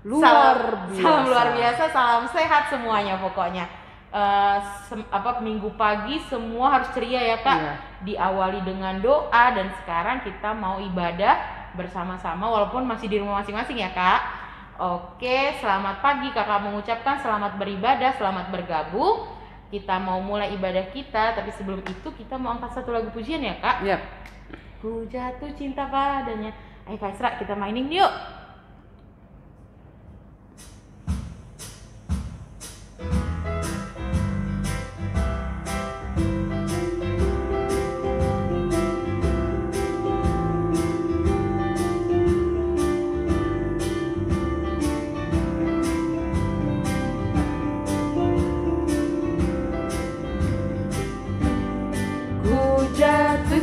Salam luar biasa, salam sehat semuanya pokoknya. Minggu pagi semua harus ceria ya Kak. Iya. Diawali dengan doa dan sekarang kita mau ibadah bersama-sama walaupun masih di rumah masing-masing ya Kak. Oke, selamat pagi Kakak mengucapkan selamat beribadah, selamat bergabung. Kita mau mulai ibadah kita, tapi sebelum itu kita mau angkat satu lagu pujian ya Kak. Yep. Ku jatuh cinta padanya. Ayo Kak Isra, kita mainin yuk.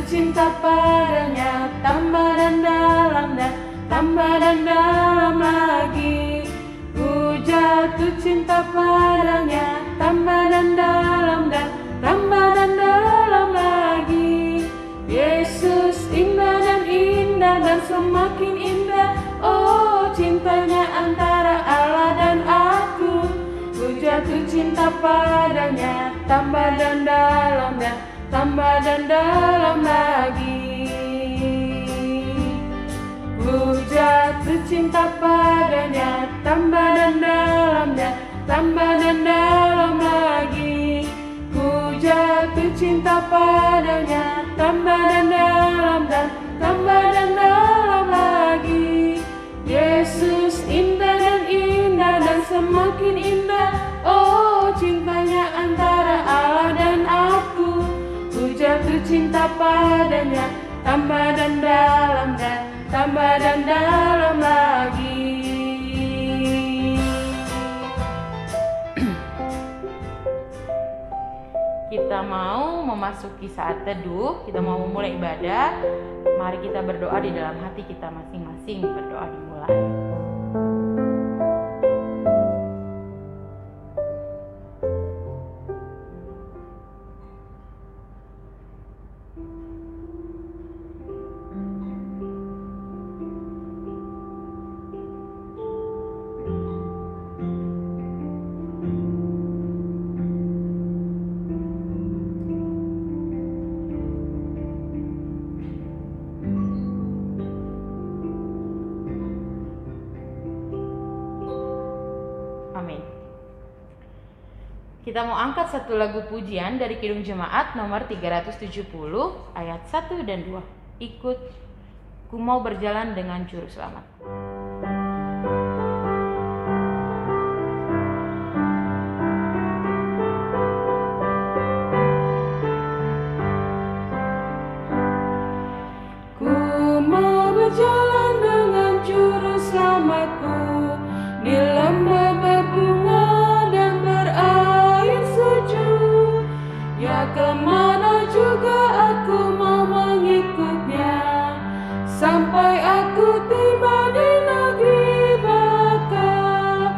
Cinta padanya tambah dan dalam dan tambah dan dalam lagi. Ku jatuh cinta padanya tambah dan dalam dan tambah dan dalam lagi. Yesus indah dan semakin indah. Oh cintanya antara Allah dan aku. Ku jatuh cinta padanya tambah dan dalam dan tambah dan dalam lagi. Ku jatuh cinta padanya tambah dan dalam dan tambah dan dalam lagi. Ku jatuh cinta padanya tambah dan dalam dan tambah dan dalam lagi. Yesus indah dan semakin indah. Oh cintanya antara Allah dan aku. Jatuh cinta padanya tambah dan dalam dan tambah dan dalam lagi. Kita mau memasuki saat teduh, kita mau memulai ibadah. Mari kita berdoa di dalam hati kita masing-masing. Berdoa dimulai. Kita mau angkat satu lagu pujian dari Kidung Jemaat nomor 370 ayat 1 dan 2. Ikut, ku mau berjalan dengan juru selamat. Ku mau berjalan dengan juru selamatku di lembah berbunga dan berair sejuk. Ya kemana juga aku mau mengikutnya, sampai aku tiba di negeri bakal.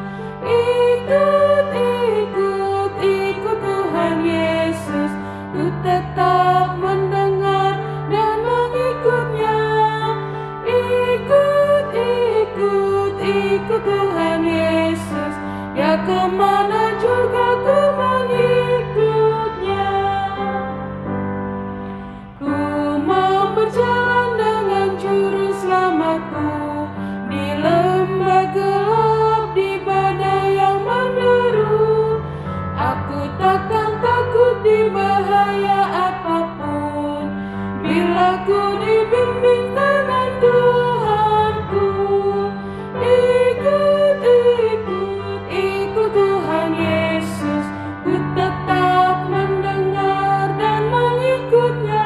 Ikut Tuhan Yesus, ku tetap mendengar dan mengikutnya. Ikut Tuhan Yesus, ya kemana juga ku mengikutnya. Ku mau berjalan dengan juru selamatku di lembah gelap, di badai yang menderu. Aku takkan takut di bahaya apapun, bila ku dibimbing tangan Tuhanku. Ikut Tuhan Yesus, ku tetap mendengar dan mengikutnya.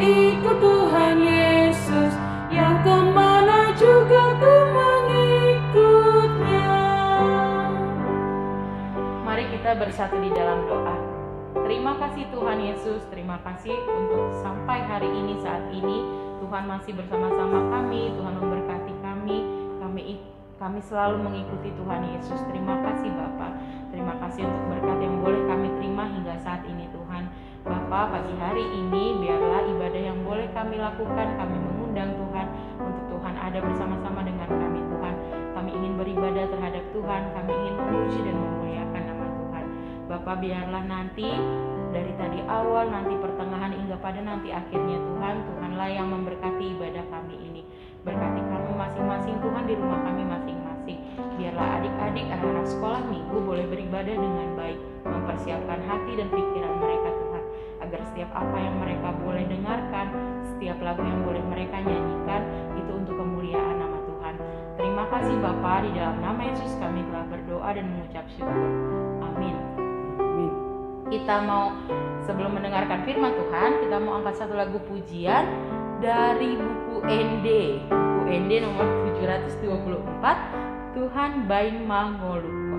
Ikut Tuhan Yesus, yang kemana juga ku mengikutnya. Mari kita bersatu di dalam doa. Terima kasih Tuhan Yesus, terima kasih untuk sampai hari ini, saat ini Tuhan masih bersama-sama kami, Tuhan memberkati kami selalu mengikuti Tuhan Yesus. Terima kasih Bapa, terima kasih untuk berkat yang boleh kami terima hingga saat ini Tuhan. Bapa, pagi hari ini biarlah ibadah yang boleh kami lakukan, kami mengundang undang Tuhan untuk Tuhan ada bersama-sama dengan kami Tuhan. Kami ingin beribadah terhadap Tuhan, kami ingin memuji dan memuliakan nama Tuhan. Bapa, biarlah nanti dari tadi awal, nanti pertengahan hingga pada nanti akhirnya Tuhan, Tuhanlah yang memberkati ibadah kami ini. Berkati kami masing-masing Tuhan di rumah kami masing-masing. Biarlah adik-adik anak-anak sekolah minggu boleh beribadah dengan baik, mempersiapkan hati dan pikiran mereka Tuhan, agar setiap apa yang mereka boleh dengarkan, setiap lagu yang boleh mereka nyanyikan, itu untuk kemuliaan nama Tuhan. Terima kasih Bapa, di dalam nama Yesus kami telah berdoa dan mengucap syukur. Amin. Kita mau, sebelum mendengarkan firman Tuhan, kita mau angkat satu lagu pujian dari buku ND. Buku ND nomor 724, Tuhan Bain Mangoluko.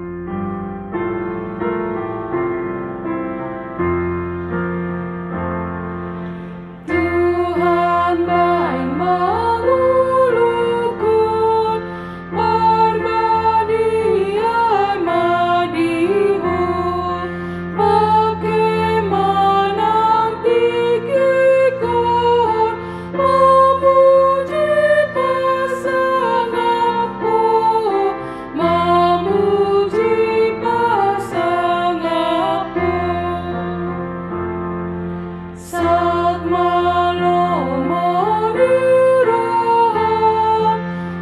Tuhan baik mengulukun, bermadiai madihun, bagaimana tinggikan, memuji pasanganku, memuji pasanganku. Saat malam menirahan,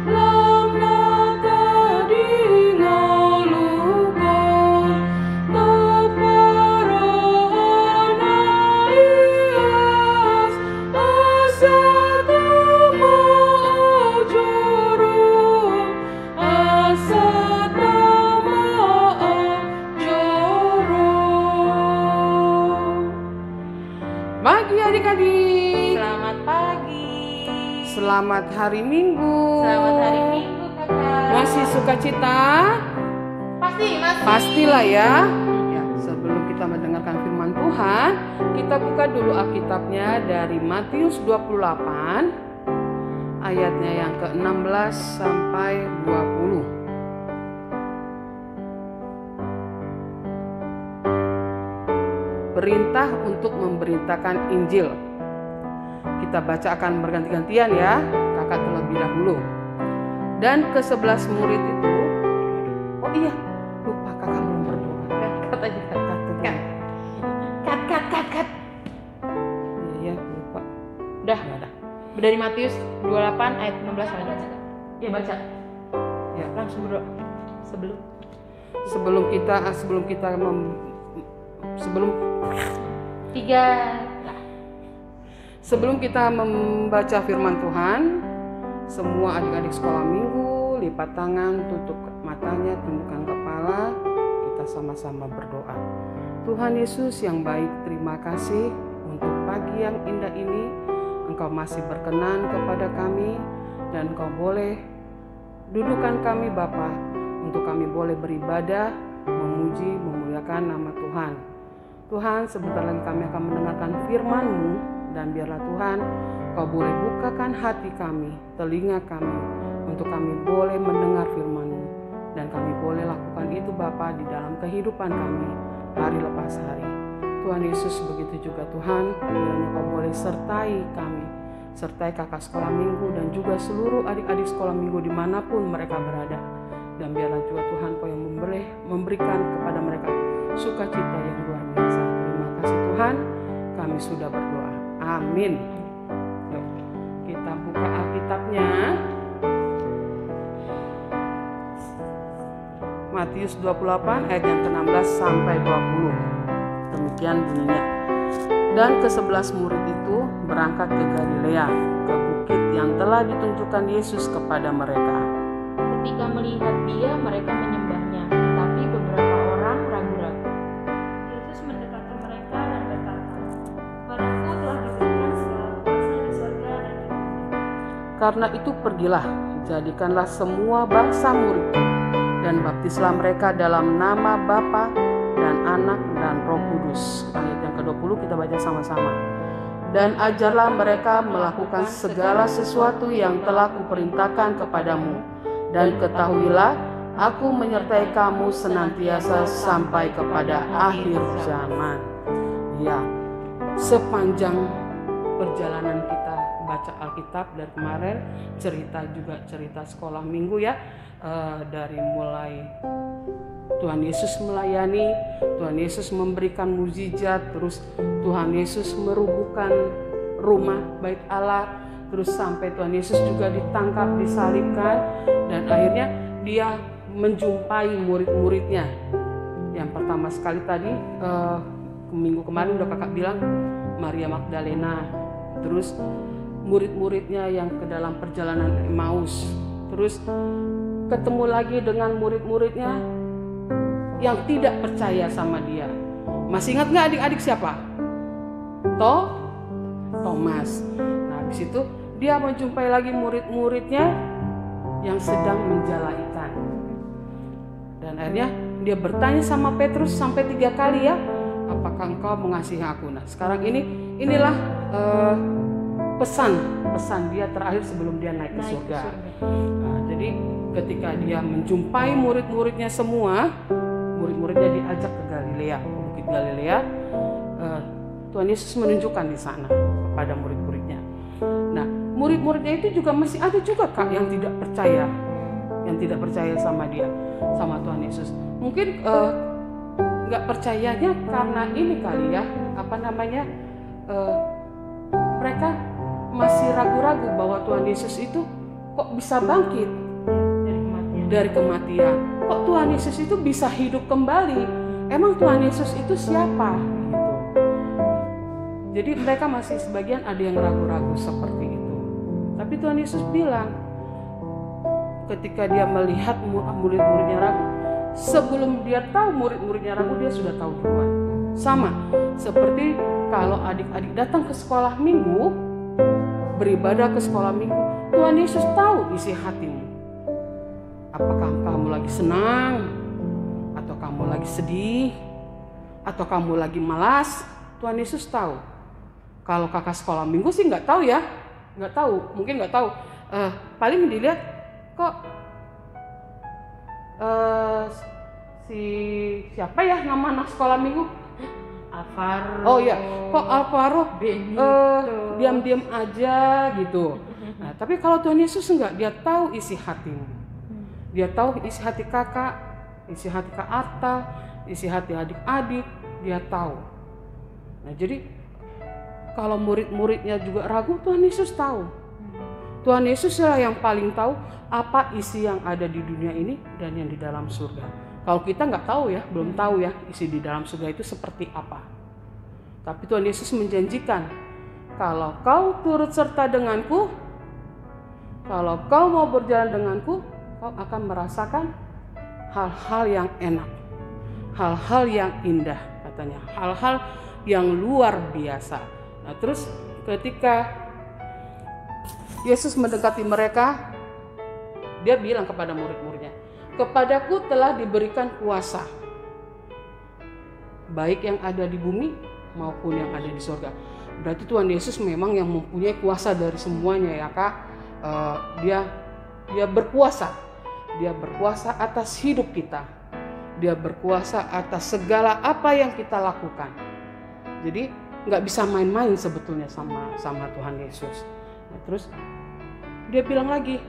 lamnata dingolukan, teparahan aias, asatama ajaran, asatama ajaran. Pagi adik-adik. Selamat pagi. Selamat hari Minggu. Selamat hari Minggu kakak. Masih sukacita? Masih. Pastilah ya. Ya, sebelum kita mendengarkan firman Tuhan, kita buka dulu Alkitabnya dari Matius 28 ayatnya yang ke-16 sampai 20. Perintah untuk memberitakan Injil. Kita baca akan berganti-gantian ya, kakak terlebih dahulu. Dan ke-11 murid itu, oh iya, lupa kakak belum berdoa. Kat aja. Kat. Iya, lupa. Udah. Ya, udah. Dari Matius 28 ayat 16 aja. Iya baca. Ya, Langsung berdoa. sebelum kita Sebelum kita membaca firman Tuhan, semua adik-adik sekolah minggu, lipat tangan, tutup matanya, tundukkan kepala, kita sama-sama berdoa. Tuhan Yesus yang baik, terima kasih untuk pagi yang indah ini. Engkau masih berkenan kepada kami dan Engkau boleh dudukkan kami Bapa, untuk kami boleh beribadah, memuji, memuliakan nama Tuhan. Tuhan, sebentar lagi kami akan mendengarkan firman-Mu, dan biarlah Tuhan, Kau boleh bukakan hati kami, telinga kami, untuk kami boleh mendengar firman-Mu, dan kami boleh lakukan itu Bapa di dalam kehidupan kami, hari lepas hari. Tuhan Yesus, begitu juga Tuhan, kiranya Kau boleh sertai kami, sertai kakak sekolah minggu, dan juga seluruh adik-adik sekolah minggu dimanapun mereka berada. Dan biarlah juga Tuhan Kau yang memberikan kepada mereka sukacita yang luar biasa. Terima kasih Tuhan, kami sudah berdoa. Amin. Yuk, kita buka Alkitabnya. Matius 28 ayat yang ke-16 sampai 20. Demikian bunyinya. Dan ke-11 murid itu berangkat ke Galilea, ke bukit yang telah ditunjukkan Yesus kepada mereka. Ketika melihat Dia, mereka menyembahnya, tetapi beberapa orang ragu-ragu. Yesus mendekat ke mereka dan berkata, "Padaku telah diberikan segala kuasa di surga dan di bumi. Karena itu pergilah, jadikanlah semua bangsa muridku, dan baptislah mereka dalam nama Bapa dan Anak dan Roh Kudus." Ayat yang ke-20 kita baca sama-sama. Dan ajarlah mereka melakukan segala sesuatu yang telah kuperintahkan kepadamu. Dan ketahuilah, aku menyertai kamu senantiasa sampai kepada akhir zaman. Ya, sepanjang perjalanan kita baca Alkitab dari kemarin, cerita sekolah minggu ya, dari mulai Tuhan Yesus melayani, Tuhan Yesus memberikan mukjizat, terus Tuhan Yesus merubuhkan rumah bait Allah, terus sampai Tuhan Yesus juga ditangkap, disalibkan, dan akhirnya dia menjumpai murid-muridnya. Yang pertama sekali tadi minggu kemarin udah kakak bilang Maria Magdalena, terus murid-muridnya yang ke dalam perjalanan Emmaus, terus ketemu lagi dengan murid-muridnya yang tidak percaya sama dia. Masih ingat nggak adik-adik siapa? Thomas. Nah, di situ dia menjumpai lagi murid-muridnya yang sedang menjala ikan. Dan akhirnya dia bertanya sama Petrus sampai 3 kali ya, apakah engkau mengasihi aku? Nah, sekarang inilah pesan dia terakhir sebelum dia naik ke surga. Nah, jadi ketika dia menjumpai murid-muridnya semua, murid-muridnya diajak ke Galilea, ke Bukit Galilea. Tuhan Yesus menunjukkan di sana kepada murid-muridnya. Nah, murid-muridnya itu juga masih ada juga Kak yang tidak percaya sama dia, sama Tuhan Yesus. Mungkin nggak percayanya karena ini kali ya, mereka masih ragu-ragu bahwa Tuhan Yesus itu kok bisa bangkit dari kematian. Kok Tuhan Yesus itu bisa hidup kembali? Emang Tuhan Yesus itu siapa? Gitu. Jadi mereka masih sebagian ada yang ragu-ragu seperti itu. Tapi Tuhan Yesus bilang, ketika dia melihat murid-muridnya ragu, sebelum dia tahu murid-muridnya ragu, dia sudah tahu duluan. Sama seperti kalau adik-adik datang ke sekolah minggu, beribadah ke sekolah minggu, Tuhan Yesus tahu isi hatimu. Apakah kamu lagi senang, atau kamu lagi sedih, atau kamu lagi malas? Tuhan Yesus tahu. Kalau kakak sekolah minggu sih nggak tahu ya, mungkin nggak tahu. Paling dilihat kok siapa ya nama anak sekolah minggu? Alvaro. Oh ya, kok Alvaro diam-diam aja gitu. Nah, tapi kalau Tuhan Yesus enggak, dia tahu isi hatimu. Dia tahu isi hati kakak, isi hati Kak Arta, isi hati adik-adik, dia tahu. Nah, jadi kalau murid-muridnya juga ragu, Tuhan Yesus tahu. Tuhan Yesus lah yang paling tahu apa isi yang ada di dunia ini dan yang di dalam surga. Kalau kita nggak tahu ya, belum tahu ya isi di dalam surga itu seperti apa. Tapi Tuhan Yesus menjanjikan, kalau kau turut serta denganku, kalau kau mau berjalan denganku, kau akan merasakan hal-hal yang enak, hal-hal yang indah katanya, hal-hal yang luar biasa. Nah, terus ketika Yesus mendekati mereka, dia bilang kepada murid-muridnya, kepadaku telah diberikan kuasa, baik yang ada di bumi maupun yang ada di surga. Berarti Tuhan Yesus memang yang mempunyai kuasa dari semuanya ya Kak. Dia berkuasa. Dia berkuasa atas hidup kita. Dia berkuasa atas segala apa yang kita lakukan. Jadi nggak bisa main-main sebetulnya sama Tuhan Yesus. Nah, terus dia bilang lagi,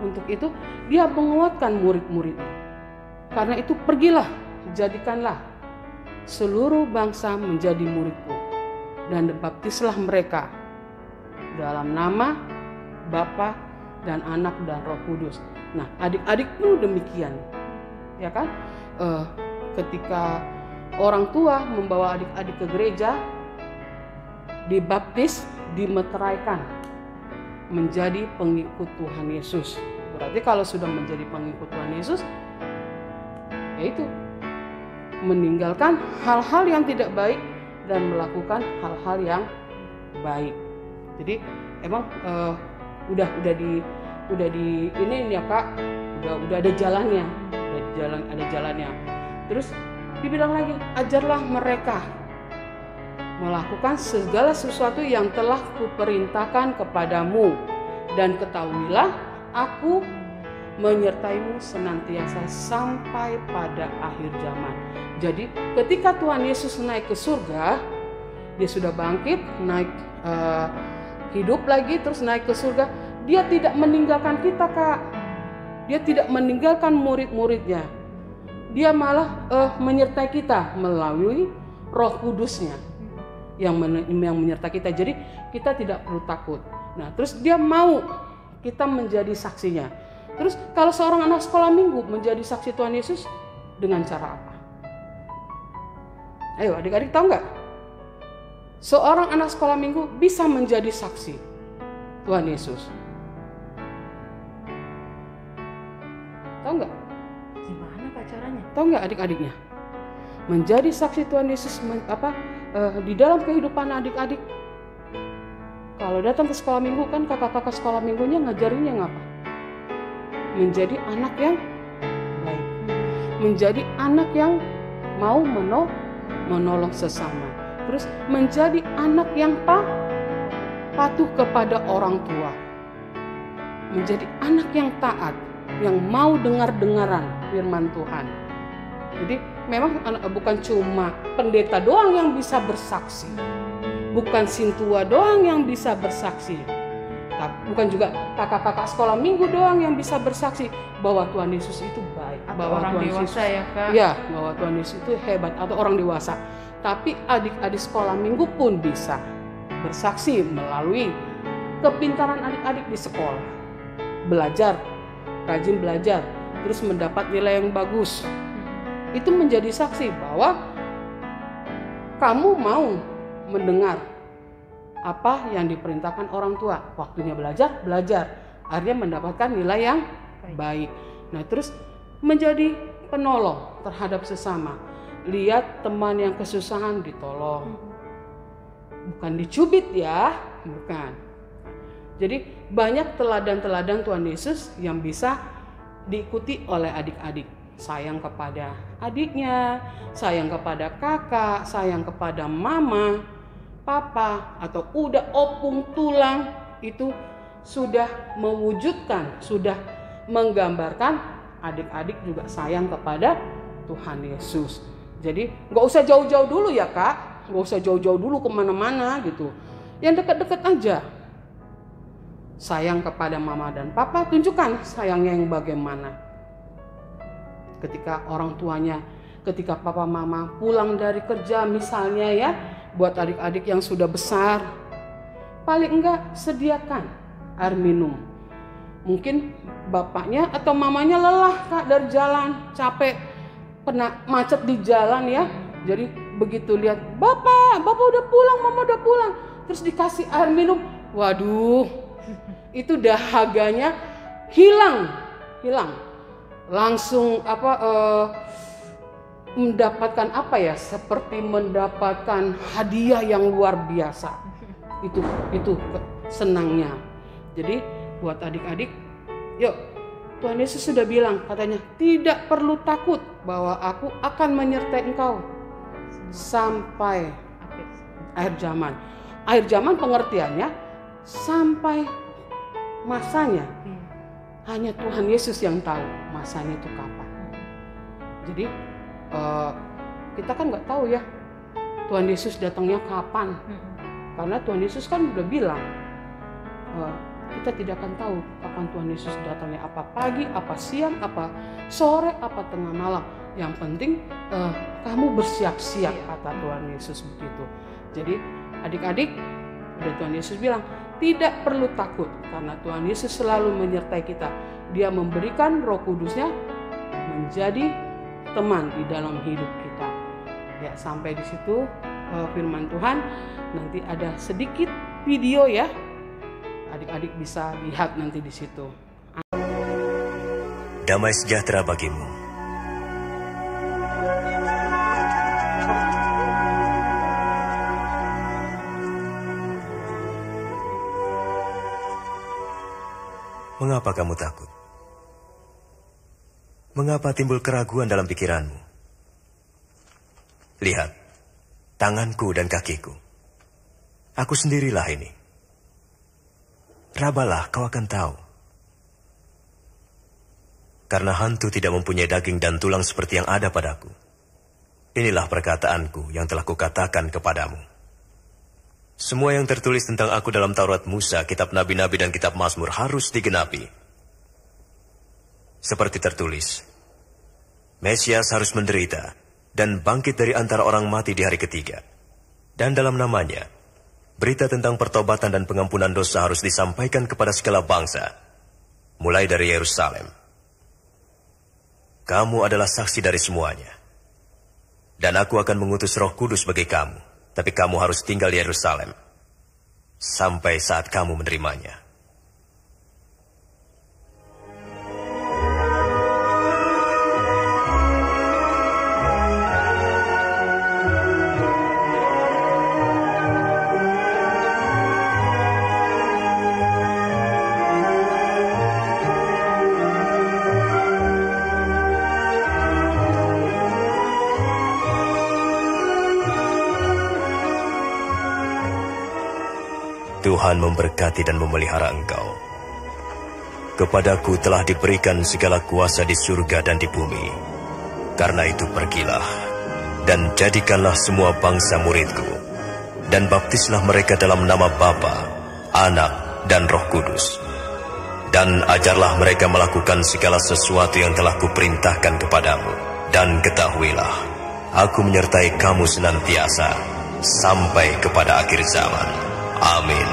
untuk itu dia menguatkan murid-muridnya. Karena itu pergilah, jadikanlah seluruh bangsa menjadi muridku, dan baptislah mereka dalam nama Bapa dan Anak dan Roh Kudus. Nah, adik-adik pun demikian, ya kan? Ketika orang tua membawa adik-adik ke gereja, dibaptis, dimeteraikan menjadi pengikut Tuhan Yesus. Berarti kalau sudah menjadi pengikut Tuhan Yesus, yaitu meninggalkan hal-hal yang tidak baik dan melakukan hal-hal yang baik. Jadi emang udah di ini ya Kak, udah ada jalannya, ada jalannya. Terus dibilang lagi, ajarlah mereka melakukan segala sesuatu yang telah kuperintahkan kepadamu, dan ketahuilah aku menyertaimu senantiasa sampai pada akhir zaman. Jadi ketika Tuhan Yesus naik ke surga, dia sudah bangkit, naik hidup lagi terus naik ke surga. Dia tidak meninggalkan kita, Kak. Dia tidak meninggalkan murid-muridnya. Dia malah menyertai kita melalui Roh Kudusnya yang menyertai kita. Jadi kita tidak perlu takut. Nah, terus dia mau kita menjadi saksinya. Terus kalau seorang anak sekolah minggu menjadi saksi Tuhan Yesus dengan cara apa? Ayo adik-adik, tahu nggak? Seorang anak sekolah minggu bisa menjadi saksi Tuhan Yesus. Tahu nggak? Gimana Kak caranya? Tahu nggak adik-adiknya? Menjadi saksi Tuhan Yesus di dalam kehidupan adik-adik. Kalau datang ke sekolah minggu kan kakak-kakak sekolah minggunya ngajarinnya ngapa? Menjadi anak yang baik. Menjadi anak yang mau menolong sesama. Terus menjadi anak yang patuh kepada orang tua. Menjadi anak yang taat, yang mau dengar-dengaran firman Tuhan. Jadi memang bukan cuma pendeta doang yang bisa bersaksi. Bukan sintua doang yang bisa bersaksi. Bukan juga kakak-kakak sekolah minggu doang yang bisa bersaksi bahwa Tuhan Yesus itu baik. Atau bahwa orang Tuhan dewasa Yesus, ya Kak? Ya, bahwa Tuhan Yesus itu hebat, atau orang dewasa. Tapi adik-adik sekolah minggu pun bisa bersaksi melalui kepintaran adik-adik di sekolah. Belajar, rajin belajar, terus mendapat nilai yang bagus. Itu menjadi saksi bahwa kamu mau mendengar apa yang diperintahkan orang tua. Waktunya belajar, akhirnya mendapatkan nilai yang baik. Nah, terus menjadi penolong terhadap sesama. Lihat teman yang kesusahan ditolong. Bukan dicubit ya, bukan. Jadi banyak teladan-teladan Tuhan Yesus yang bisa diikuti oleh adik-adik. Sayang kepada adiknya, sayang kepada kakak, sayang kepada mama, papa, atau udah opung tulang. Itu sudah mewujudkan, sudah menggambarkan adik-adik juga sayang kepada Tuhan Yesus. Jadi nggak usah jauh-jauh dulu ya Kak, nggak usah jauh-jauh dulu kemana-mana gitu. Yang dekat-dekat aja. Sayang kepada mama dan papa, tunjukkan sayangnya yang bagaimana. Ketika orang tuanya, ketika papa mama pulang dari kerja misalnya ya, buat adik-adik yang sudah besar, paling enggak sediakan air minum. Mungkin bapaknya atau mamanya lelah Kak dari jalan, capek, pernah macet di jalan ya. Jadi begitu lihat bapak udah pulang, mama udah pulang, terus dikasih air minum, waduh, itu dahaganya hilang. Langsung mendapatkan apa ya, seperti mendapatkan hadiah yang luar biasa. Itu senangnya. Jadi buat adik-adik, yuk, Tuhan Yesus sudah bilang, katanya tidak perlu takut bahwa aku akan menyertai engkau sampai akhir zaman. Akhir zaman pengertiannya sampai masanya. Hanya Tuhan Yesus yang tahu masanya itu kapan. Jadi kita kan nggak tahu ya Tuhan Yesus datangnya kapan. Karena Tuhan Yesus kan udah bilang kita tidak akan tahu kapan Tuhan Yesus datangnya, apa pagi, apa siang, apa sore, apa tengah malam. Yang penting kamu bersiap-siap, kata Tuhan Yesus begitu. Jadi adik-adik, udah Tuhan Yesus bilang tidak perlu takut karena Tuhan Yesus selalu menyertai kita. Dia memberikan Roh Kudusnya menjadi teman di dalam hidup kita. Ya, sampai di situ firman Tuhan. Nanti ada sedikit video ya. Adik-adik bisa lihat nanti di situ. Damai sejahtera bagimu. Mengapa kamu takut? Mengapa timbul keraguan dalam pikiranmu? Lihat, tanganku dan kakiku. Aku sendirilah ini. Rabalah, kau akan tahu. Karena hantu tidak mempunyai daging dan tulang seperti yang ada padaku. Inilah perkataanku yang telah kukatakan kepadamu. Semua yang tertulis tentang aku dalam Taurat Musa, kitab Nabi-Nabi dan kitab Mazmur harus digenapi. Seperti tertulis, Mesias harus menderita dan bangkit dari antara orang mati di hari ketiga. Dan dalam namanya, berita tentang pertobatan dan pengampunan dosa harus disampaikan kepada segala bangsa, mulai dari Yerusalem. Kamu adalah saksi dari semuanya. Dan aku akan mengutus Roh Kudus bagi kamu. Tapi kamu harus tinggal di Yerusalem sampai saat kamu menerimanya. Tuhan memberkati dan memelihara engkau. Kepadaku telah diberikan segala kuasa di surga dan di bumi. Karena itu pergilah, dan jadikanlah semua bangsa muridku, dan baptislah mereka dalam nama Bapa, Anak, dan Roh Kudus. Dan ajarlah mereka melakukan segala sesuatu yang telah kuperintahkan kepadamu. Dan ketahuilah, aku menyertai kamu senantiasa, sampai kepada akhir zaman. Amin.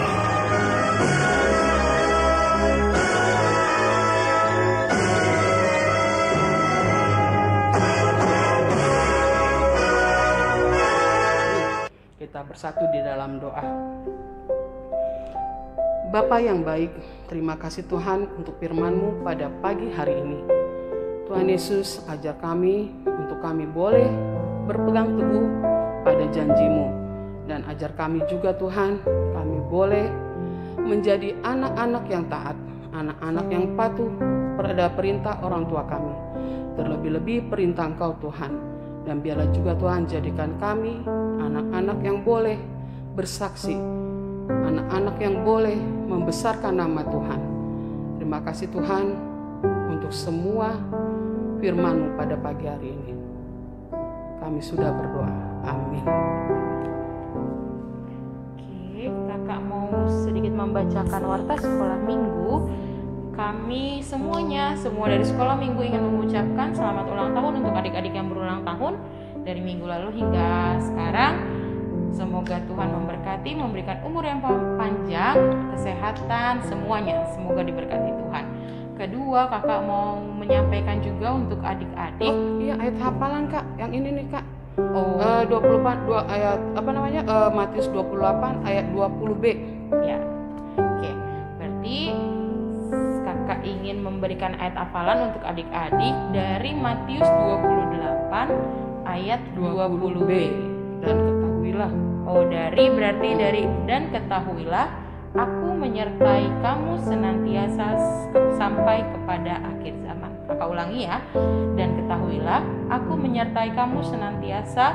Kita bersatu di dalam doa. Bapa yang baik, terima kasih Tuhan untuk firman-Mu pada pagi hari ini. Tuhan Yesus, ajar kami untuk kami boleh berpegang teguh pada janji-Mu. Dan ajar kami juga Tuhan, kami boleh menjadi anak-anak yang taat, anak-anak yang patuh pada perintah orang tua kami. Terlebih-lebih perintah Engkau Tuhan. Dan biarlah juga Tuhan jadikan kami anak-anak yang boleh bersaksi, anak-anak yang boleh membesarkan nama Tuhan. Terima kasih Tuhan untuk semua firman-Mu pada pagi hari ini. Kami sudah berdoa. Amin. Kakak mau sedikit membacakan warta sekolah minggu. Kami semua dari sekolah minggu ingin mengucapkan selamat ulang tahun untuk adik-adik yang berulang tahun dari minggu lalu hingga sekarang. Semoga Tuhan memberkati, memberikan umur yang panjang, kesehatan, semuanya. Semoga diberkati Tuhan. Kedua, kakak mau menyampaikan juga untuk adik-adik. Oh iya, ayat hafalan Kak, yang ini nih Kak. 24 ayat Matius 28 ayat 20b. Ya. Oke. Berarti kakak ingin memberikan ayat hafalan untuk adik-adik dari Matius 28 ayat 20b. Dan ketahuilah. Dan ketahuilah aku menyertai kamu senantiasa sampai kepada akhir zaman. Kakak ulangi ya. Dan ketahuilah aku menyertai kamu senantiasa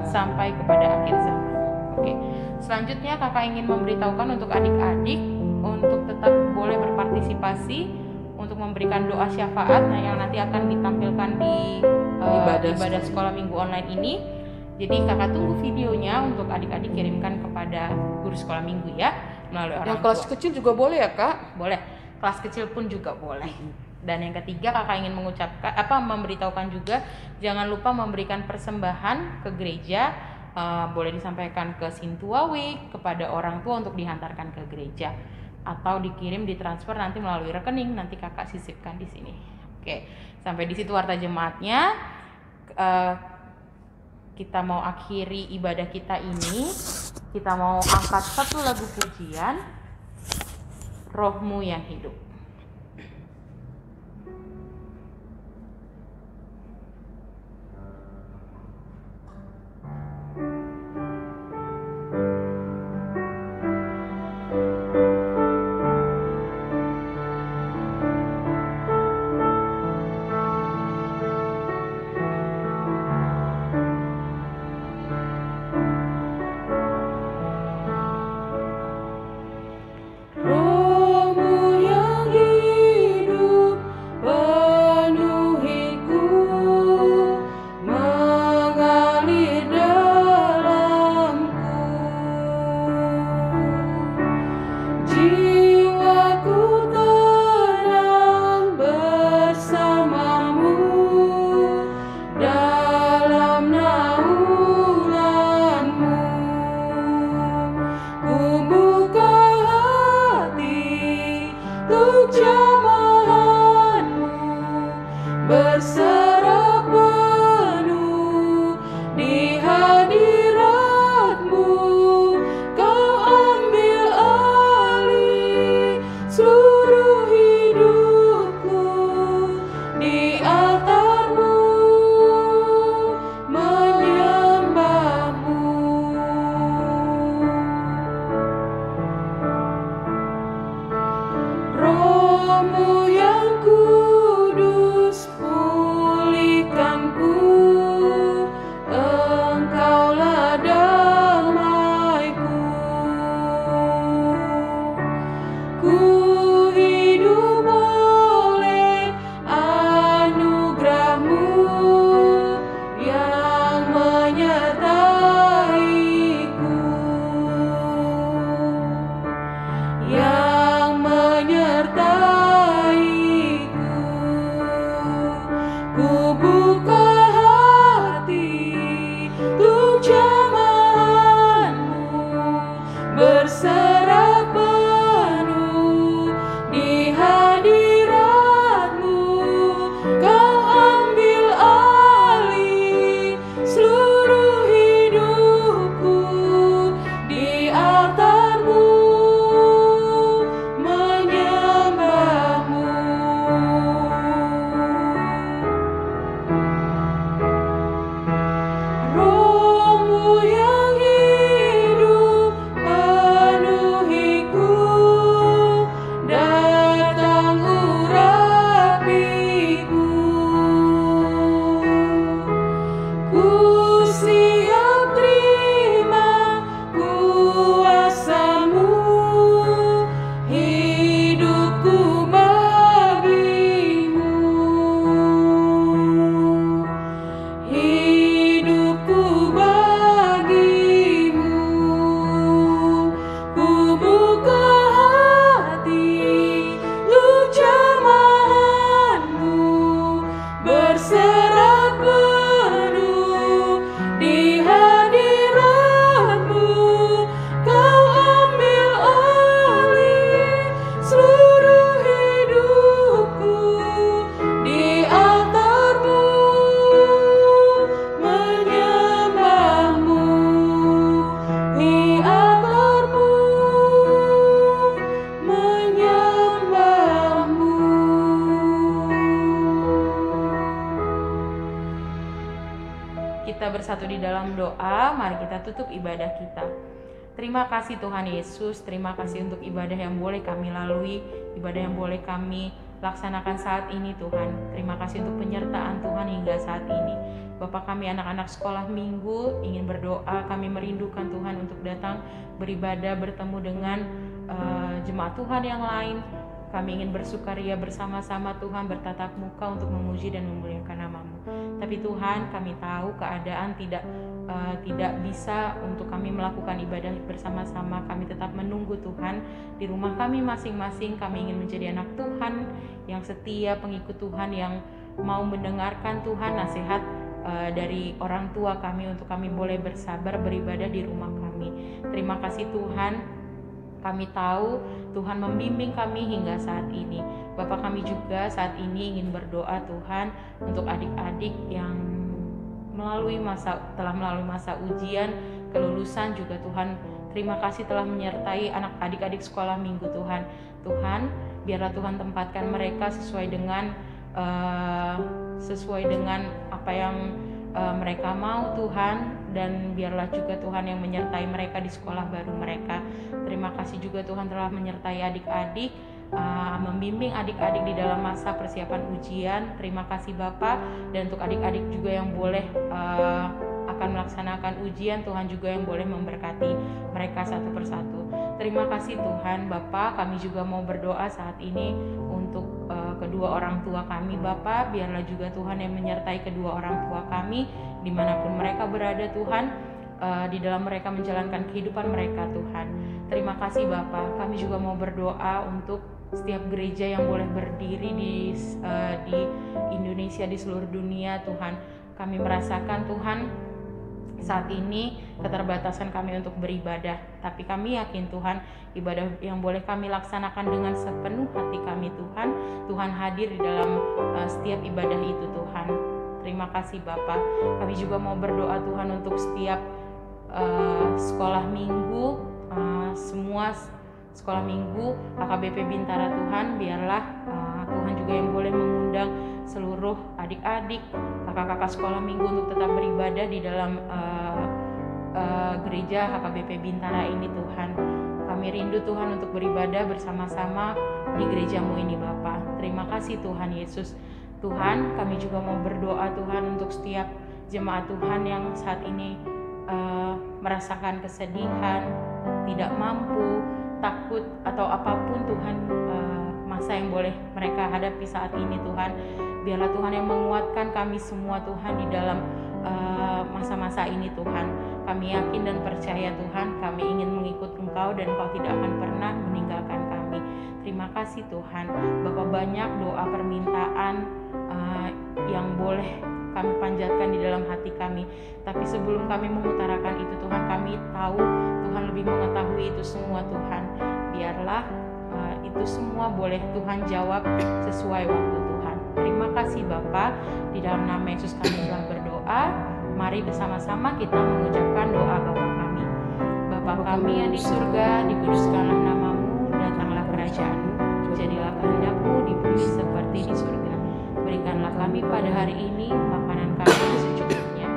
sampai kepada akhir zaman. Oke. Selanjutnya kakak ingin memberitahukan untuk adik-adik untuk tetap boleh berpartisipasi untuk memberikan doa syafaat yang nanti akan ditampilkan di ibadah sekolah minggu online ini. Jadi kakak tunggu videonya untuk adik-adik kirimkan kepada guru sekolah minggu ya, melalui orang tua. Yang kelas kecil juga boleh ya Kak? Boleh. Kelas kecil pun juga boleh. Dan yang ketiga kakak ingin memberitahukan juga jangan lupa memberikan persembahan ke gereja. Boleh disampaikan ke Sintua Week kepada orang tua untuk dihantarkan ke gereja atau dikirim ditransfer nanti melalui rekening, nanti kakak sisipkan di sini. Oke, sampai di situ warta jemaatnya. Kita mau akhiri ibadah kita ini. Kita mau angkat satu lagu pujian, Rohmu yang Hidup. Rohmu yang dalam doa, mari kita tutup ibadah kita. Terima kasih Tuhan Yesus, terima kasih untuk ibadah yang boleh kami lalui, ibadah yang boleh kami laksanakan saat ini Tuhan. Terima kasih untuk penyertaan Tuhan hingga saat ini. Bapak kami anak-anak sekolah minggu ingin berdoa, kami merindukan Tuhan untuk datang beribadah, bertemu dengan jemaat Tuhan yang lain. Kami ingin bersukaria bersama-sama Tuhan, bertatap muka untuk memuji dan memuliakan nama-Mu. Tapi Tuhan, kami tahu keadaan tidak bisa untuk kami melakukan ibadah bersama-sama. Kami tetap menunggu Tuhan di rumah kami masing-masing. Kami ingin menjadi anak Tuhan yang setia, pengikut Tuhan yang mau mendengarkan Tuhan nasihat dari orang tua kami untuk kami boleh bersabar beribadah di rumah kami. Terima kasih Tuhan. Kami tahu Tuhan membimbing kami hingga saat ini. Bapak kami juga saat ini ingin berdoa Tuhan untuk adik-adik yang telah melalui masa ujian, kelulusan juga Tuhan. Terima kasih telah menyertai adik-adik sekolah minggu Tuhan. Tuhan, biarlah Tuhan tempatkan mereka sesuai dengan apa yang mereka mau Tuhan, dan biarlah juga Tuhan yang menyertai mereka di sekolah baru mereka. Terima kasih juga Tuhan telah menyertai adik-adik, membimbing adik-adik di dalam masa persiapan ujian. Terima kasih Bapak, dan untuk adik-adik juga yang boleh akan melaksanakan ujian, Tuhan juga yang boleh memberkati mereka satu persatu. Terima kasih Tuhan Bapak, kami juga mau berdoa saat ini untuk kedua orang tua kami Bapak. Biarlah juga Tuhan yang menyertai kedua orang tua kami dimanapun mereka berada Tuhan, di dalam mereka menjalankan kehidupan mereka Tuhan. Terima kasih Bapak, kami juga mau berdoa untuk setiap gereja yang boleh berdiri di Indonesia, di seluruh dunia Tuhan. Kami merasakan Tuhan saat ini keterbatasan kami untuk beribadah, tapi kami yakin Tuhan ibadah yang boleh kami laksanakan dengan sepenuh hati kami Tuhan, Tuhan hadir di dalam setiap ibadah itu Tuhan. Terima kasih Bapak. Kami juga mau berdoa Tuhan untuk setiap sekolah minggu, semua sekolah minggu HKBP Bintara Tuhan. Biarlah Tuhan juga yang boleh mengundang seluruh adik-adik, kakak-kakak sekolah minggu untuk tetap beribadah di dalam gereja HKBP Bintara ini Tuhan. Kami rindu Tuhan untuk beribadah bersama-sama di gerejamu ini Bapak. Terima kasih Tuhan Yesus. Tuhan, kami juga mau berdoa Tuhan untuk setiap jemaat Tuhan yang saat ini merasakan kesedihan, tidak mampu, takut atau apapun Tuhan, masa yang boleh mereka hadapi saat ini Tuhan. Biarlah Tuhan yang menguatkan kami semua Tuhan di dalam masa-masa ini Tuhan. Kami yakin dan percaya Tuhan, kami ingin mengikut Engkau dan Engkau tidak akan pernah meninggalkan kami. Terima kasih Tuhan. Bapak, banyak doa permintaan yang boleh kami panjatkan di dalam hati kami. Tapi sebelum kami mengutarakan itu Tuhan, kami tahu Tuhan lebih mengetahui itu semua Tuhan. Biarlah itu semua boleh Tuhan jawab sesuai waktu Tuhan. Terima kasih Bapa, di dalam nama Yesus kami telah berdoa. Mari bersama-sama kita mengucapkan doa Bapa kami. Bapa kami yang di surga, dikuduskanlah nama-Mu, datanglah kerajaan-Mu, jadilah kehendak-Mu di bumi seperti di surga. Berikanlah kami pada hari ini makanan kami secukupnya,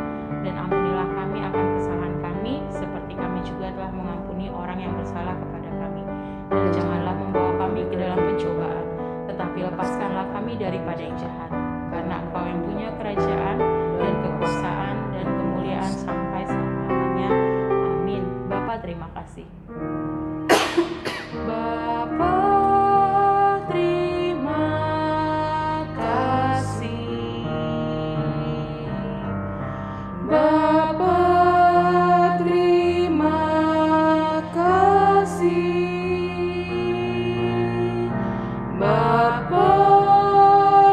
dan ampunilah kami akan kesalahan kami, seperti kami juga telah mengampuni orang yang bersalah kepada kami. Dan janganlah membawa kami ke dalam pencobaan, tetapi lepaskanlah kami daripada yang jahat. Karena Engkau yang punya kerajaan dan kekuasaan dan kemuliaan sampai selama-lamanya. Amin. Bapa, terima kasih. Bapa, terima kasih. Bapa, terima kasih. Bapa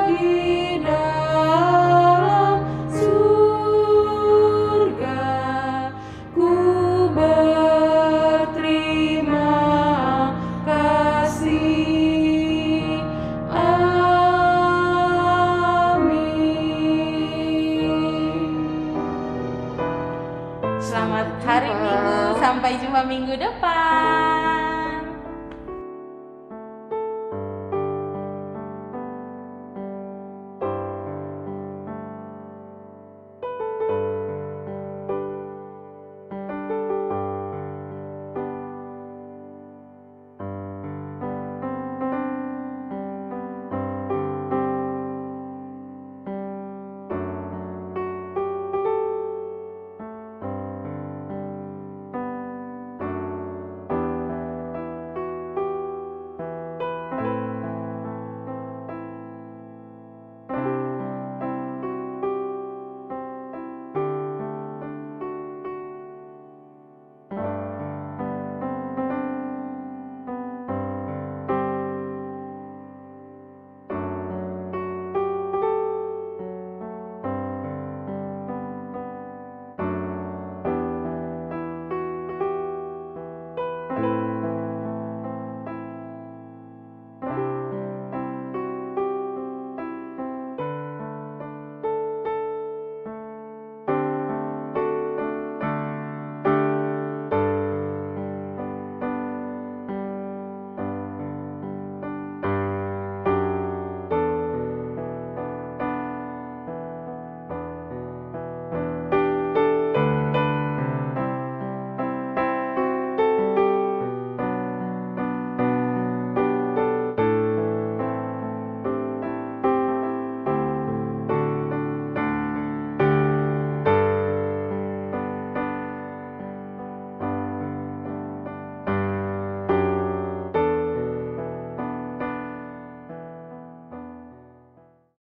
di dalam surga, ku berterima kasih. Amin. Selamat hari Minggu, sampai jumpa minggu depan.